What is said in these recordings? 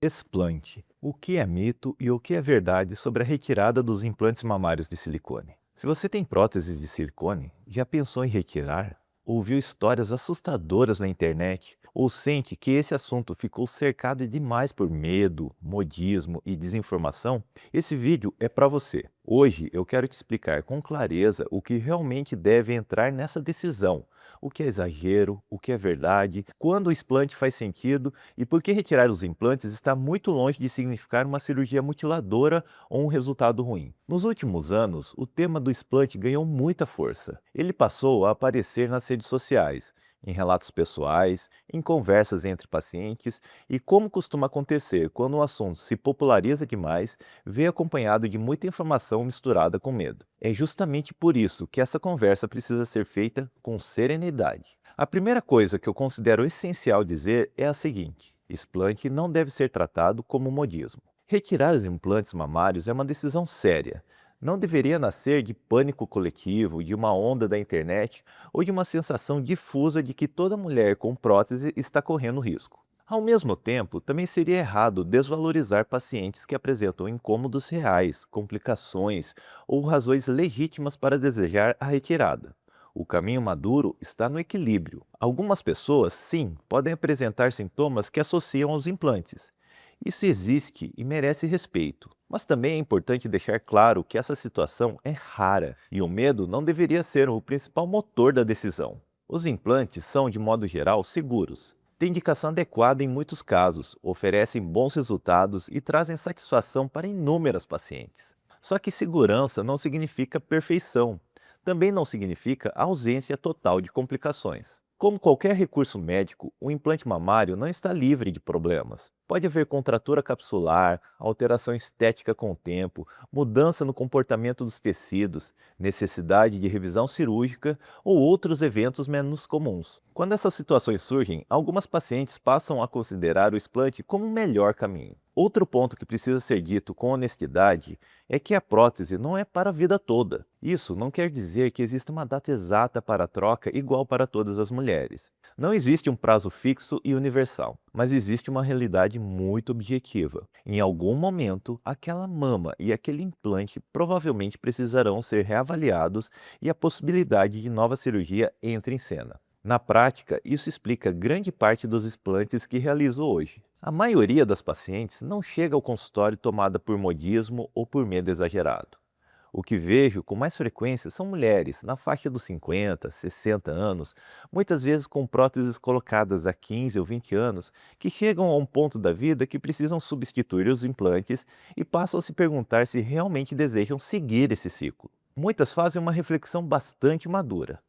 Explante. O que é mito e o que é verdade sobre a retirada dos implantes mamários de silicone? Se você tem próteses de silicone, já pensou em retirar? Ouviu histórias assustadoras na internet? Ou sente que esse assunto ficou cercado demais por medo, modismo e desinformação? Esse vídeo é para você. Hoje eu quero te explicar com clareza o que realmente deve entrar nessa decisão. O que é exagero, o que é verdade, quando o explante faz sentido e por que retirar os implantes está muito longe de significar uma cirurgia mutiladora ou um resultado ruim. Nos últimos anos, o tema do explante ganhou muita força. Ele passou a aparecer nas redes sociais, em relatos pessoais, em conversas entre pacientes e, como costuma acontecer quando o assunto se populariza demais, veio acompanhado de muita informação misturada com medo. É justamente por isso que essa conversa precisa ser feita com serenidade. A primeira coisa que eu considero essencial dizer é a seguinte: explante não deve ser tratado como modismo. Retirar os implantes mamários é uma decisão séria. Não deveria nascer de pânico coletivo, de uma onda da internet ou de uma sensação difusa de que toda mulher com prótese está correndo risco. Ao mesmo tempo, também seria errado desvalorizar pacientes que apresentam incômodos reais, complicações ou razões legítimas para desejar a retirada. O caminho maduro está no equilíbrio. Algumas pessoas, sim, podem apresentar sintomas que associam aos implantes. Isso existe e merece respeito. Mas também é importante deixar claro que essa situação é rara e o medo não deveria ser o principal motor da decisão. Os implantes são, de modo geral, seguros. Têm indicação adequada em muitos casos, oferecem bons resultados e trazem satisfação para inúmeras pacientes. Só que segurança não significa perfeição. Também não significa ausência total de complicações. Como qualquer recurso médico, o implante mamário não está livre de problemas. Pode haver contratura capsular, alteração estética com o tempo, mudança no comportamento dos tecidos, necessidade de revisão cirúrgica ou outros eventos menos comuns. Quando essas situações surgem, algumas pacientes passam a considerar o explante como o melhor caminho. Outro ponto que precisa ser dito com honestidade é que a prótese não é para a vida toda. Isso não quer dizer que exista uma data exata para a troca igual para todas as mulheres. Não existe um prazo fixo e universal, mas existe uma realidade muito objetiva. Em algum momento, aquela mama e aquele implante provavelmente precisarão ser reavaliados e a possibilidade de nova cirurgia entra em cena. Na prática, isso explica grande parte dos implantes que realizo hoje. A maioria das pacientes não chega ao consultório tomada por modismo ou por medo exagerado. O que vejo com mais frequência são mulheres na faixa dos 50, 60 anos, muitas vezes com próteses colocadas há 15 ou 20 anos, que chegam a um ponto da vida que precisam substituir os implantes e passam a se perguntar se realmente desejam seguir esse ciclo. Muitas fazem uma reflexão bastante madura.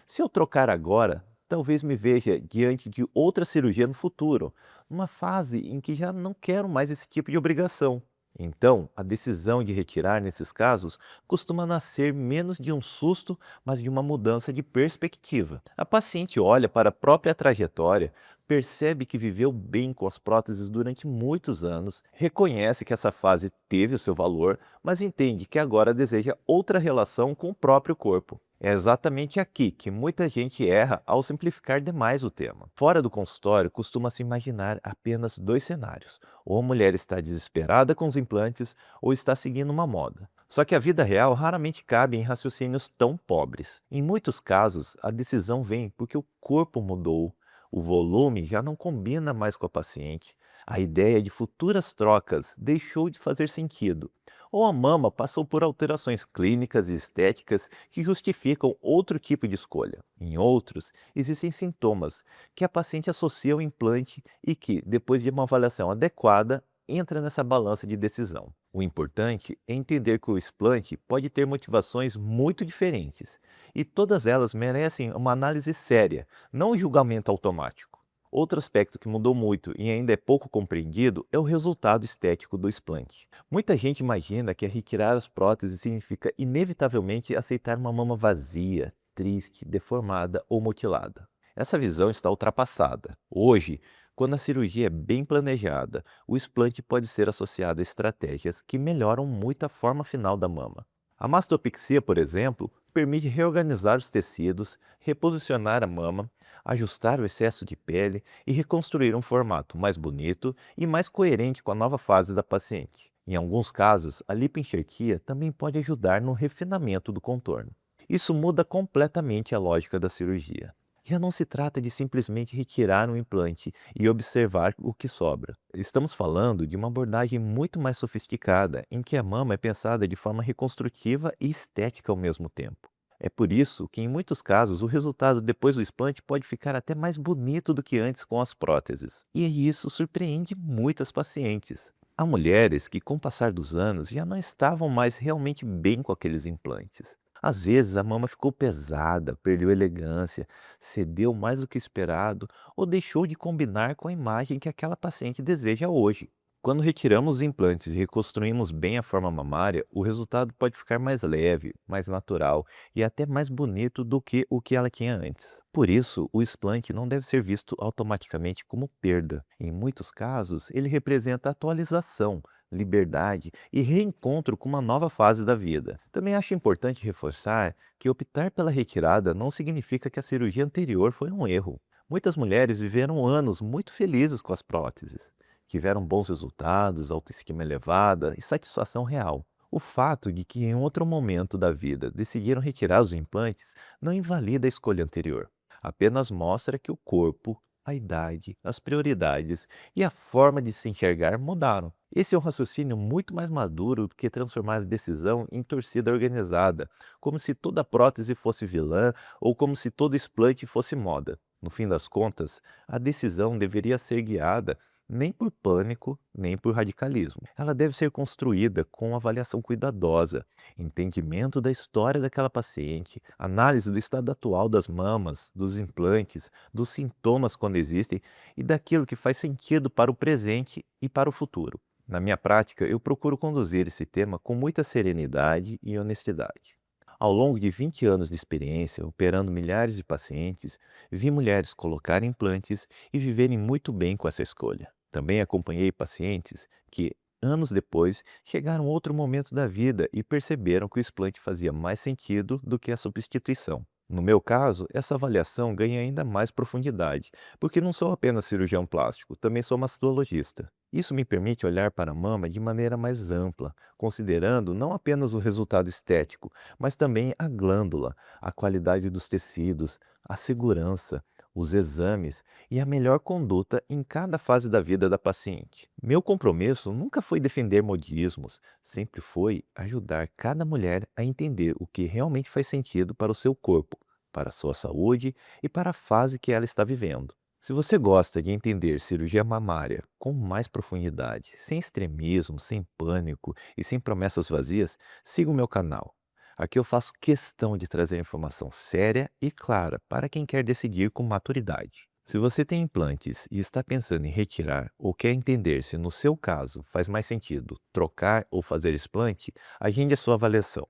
Se eu trocar agora, talvez me veja diante de outra cirurgia no futuro, numa fase em que já não quero mais esse tipo de obrigação. Então, a decisão de retirar nesses casos costuma nascer menos de um susto, mas de uma mudança de perspectiva. A paciente olha para a própria trajetória, percebe que viveu bem com as próteses durante muitos anos, reconhece que essa fase teve o seu valor, mas entende que agora deseja outra relação com o próprio corpo. É exatamente aqui que muita gente erra ao simplificar demais o tema. Fora do consultório, costuma-se imaginar apenas dois cenários: ou a mulher está desesperada com os implantes, ou está seguindo uma moda. Só que a vida real raramente cabe em raciocínios tão pobres. Em muitos casos, a decisão vem porque o corpo mudou, o volume já não combina mais com a paciente, a ideia de futuras trocas deixou de fazer sentido, ou a mama passou por alterações clínicas e estéticas que justificam outro tipo de escolha. Em outros, existem sintomas que a paciente associa ao implante e que, depois de uma avaliação adequada, entra nessa balança de decisão. O importante é entender que o explante pode ter motivações muito diferentes e todas elas merecem uma análise séria, não um julgamento automático. Outro aspecto que mudou muito e ainda é pouco compreendido é o resultado estético do explante. Muita gente imagina que retirar as próteses significa inevitavelmente aceitar uma mama vazia, triste, deformada ou mutilada. Essa visão está ultrapassada. Hoje, quando a cirurgia é bem planejada, o explante pode ser associado a estratégias que melhoram muito a forma final da mama. A mastopexia, por exemplo, permite reorganizar os tecidos, reposicionar a mama, ajustar o excesso de pele e reconstruir um formato mais bonito e mais coerente com a nova fase da paciente. Em alguns casos, a lipoenxerquia também pode ajudar no refinamento do contorno. Isso muda completamente a lógica da cirurgia. Já não se trata de simplesmente retirar um implante e observar o que sobra. Estamos falando de uma abordagem muito mais sofisticada, em que a mama é pensada de forma reconstrutiva e estética ao mesmo tempo. É por isso que, em muitos casos, o resultado depois do explante pode ficar até mais bonito do que antes com as próteses. E isso surpreende muitas pacientes. Há mulheres que, com o passar dos anos, já não estavam mais realmente bem com aqueles implantes. Às vezes a mama ficou pesada, perdeu elegância, cedeu mais do que esperado ou deixou de combinar com a imagem que aquela paciente deseja hoje. Quando retiramos os implantes e reconstruímos bem a forma mamária, o resultado pode ficar mais leve, mais natural e até mais bonito do que o que ela tinha antes. Por isso, o explante não deve ser visto automaticamente como perda. Em muitos casos, ele representa atualização, liberdade e reencontro com uma nova fase da vida. Também acho importante reforçar que optar pela retirada não significa que a cirurgia anterior foi um erro. Muitas mulheres viveram anos muito felizes com as próteses. Tiveram bons resultados, autoestima elevada e satisfação real. O fato de que em outro momento da vida decidiram retirar os implantes não invalida a escolha anterior. Apenas mostra que o corpo, a idade, as prioridades e a forma de se enxergar mudaram. Esse é um raciocínio muito mais maduro do que transformar a decisão em torcida organizada, como se toda prótese fosse vilã ou como se todo explante fosse moda. No fim das contas, a decisão deveria ser guiada nem por pânico, nem por radicalismo. Ela deve ser construída com avaliação cuidadosa, entendimento da história daquela paciente, análise do estado atual das mamas, dos implantes, dos sintomas quando existem e daquilo que faz sentido para o presente e para o futuro. Na minha prática, eu procuro conduzir esse tema com muita serenidade e honestidade. Ao longo de 20 anos de experiência, operando milhares de pacientes, vi mulheres colocarem implantes e viverem muito bem com essa escolha. Também acompanhei pacientes que, anos depois, chegaram a outro momento da vida e perceberam que o explante fazia mais sentido do que a substituição. No meu caso, essa avaliação ganha ainda mais profundidade, porque não sou apenas cirurgião plástico, também sou mastologista. Isso me permite olhar para a mama de maneira mais ampla, considerando não apenas o resultado estético, mas também a glândula, a qualidade dos tecidos, a segurança, os exames e a melhor conduta em cada fase da vida da paciente. Meu compromisso nunca foi defender modismos, sempre foi ajudar cada mulher a entender o que realmente faz sentido para o seu corpo, para a sua saúde e para a fase que ela está vivendo. Se você gosta de entender cirurgia mamária com mais profundidade, sem extremismo, sem pânico e sem promessas vazias, siga o meu canal. Aqui eu faço questão de trazer informação séria e clara para quem quer decidir com maturidade. Se você tem implantes e está pensando em retirar ou quer entender se no seu caso faz mais sentido trocar ou fazer explante, agende a sua avaliação.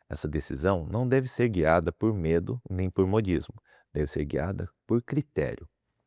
Essa decisão não deve ser guiada por medo nem por modismo, deve ser guiada por critério.